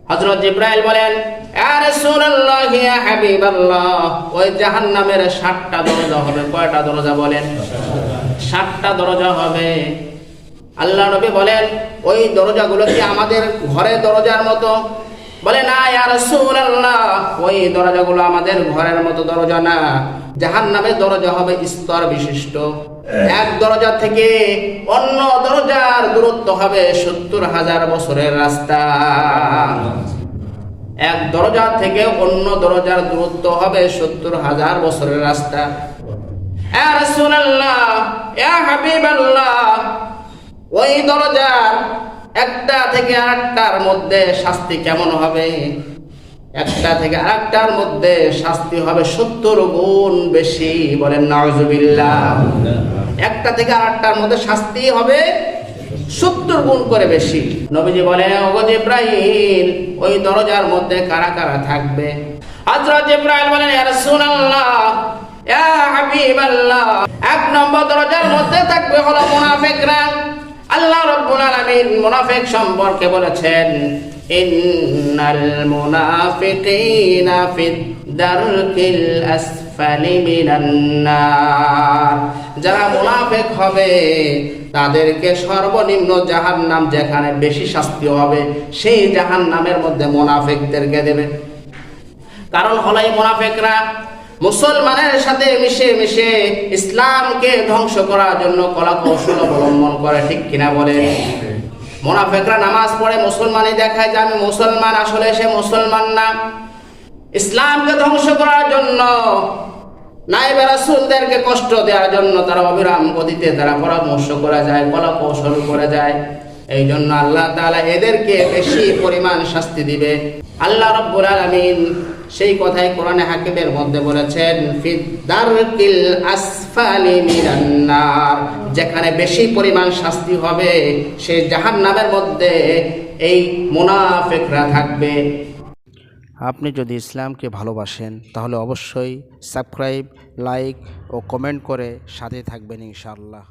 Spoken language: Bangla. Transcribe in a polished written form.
হযরত জিবরাইল বলেন, ইয়া রাসূলুল্লাহ, ইয়া হাবিবাল্লাহ, ওই জাহান্নামের 7টা দরজা হবে। কয়টা দরজা বলেন? 7টা দরজা হবে। আল্লাহ নবী বলেন, ওই দরজাগুলো কি আমাদের ঘরের দরজার মতো? বলে, না ইয়া রাসূলুল্লাহ, ওই দরজাগুলো আমাদের ঘরের মতো দরজা না। জাহান্নামের দরজা হবে স্তর বিশিষ্ট। এক দরজা থেকে অন্য দরজার দূরত্ব হবে 70,000 বছরের রাস্তা। এক দরজা থেকে অন্য দরজার দূরত্ব হবে 70,000 বছরের রাস্তা। ইয়া রাসূলুল্লাহ, ইয়া হাবিবাল্লাহ, ওই দরজার একটা থেকে আরেকটার মধ্যে শাস্তি কেমন হবে? একটা থেকে আরেকটার মধ্যে শাস্তি হবে 70 গুণ বেশি। বলেন নাউজুবিল্লাহ। একটা থেকে আরেকটার মধ্যে শাস্তি হবে 70 গুণ করে বেশি। নবীজি বলেন, ওগো জিবরাইল, ওই দরজার মধ্যে কারা কারা থাকবে? হযরত জিবরাইল বলেন, ইয়া রাসূলুল্লাহ, ইয়া হাবিবাল্লাহ, 1 নম্বর দরজার মধ্যে থাকবে হলো মুনাফিকরা। আল্লাহ রাব্বুল আলামিন মুনাফিক সম্পর্কে বলেছেন, ইন্নাল মুনাফিকিনা ফিদ দারকিল আসফালি মিনান নার। যারা মুনাফিক হবে তাদেরকে সর্বনিম্ন জাহান্নাম, যেখানে বেশি শাস্তি হবে, সেই জাহান্নামের মধ্যে মুনাফিকদেরকে দেবে। কারণ হলো এই মুনাফিকরা মুসলমানের সাথে মিশে মিশে ইসলামকে ধ্বংস করার জন্য কলা কৌশল অবলম্বন করে। ঠিক কিনা বলে? মুনাফিকরা নামাজ পড়ে, মুসলমানই দেখায় যে আমি মুসলমান, আসলে সে মুসলমান না। ইসলামকে ধ্বংস করার জন্য, নায়েবে রাসূলদেরকে কষ্ট দেওয়ার জন্য তারা অবিরাম গতিতে তারা পরামর্শ করে যায়, কলা কৌশল করে যায়। এই জন্য আল্লাহ তাআলা এদেরকে বেশি পরিমাণ শাস্তি দিবে। আল্লাহ রাব্বুল আলামিন সেই কথাই কোরআনে হাকিমের মধ্যে বলেছেন, ফিদ দারকিল আসফালি মিনান নার। যেখানে বেশি পরিমাণ শাস্তি হবে সেই জাহান্নামের মধ্যে এই মুনাফিকরা থাকবে। আপনি যদি ইসলামকে ভালোবাসেন তাহলে অবশ্যই সাবস্ক্রাইব, লাইক ও কমেন্ট করে সাথে থাকবেন ইনশাআল্লাহ।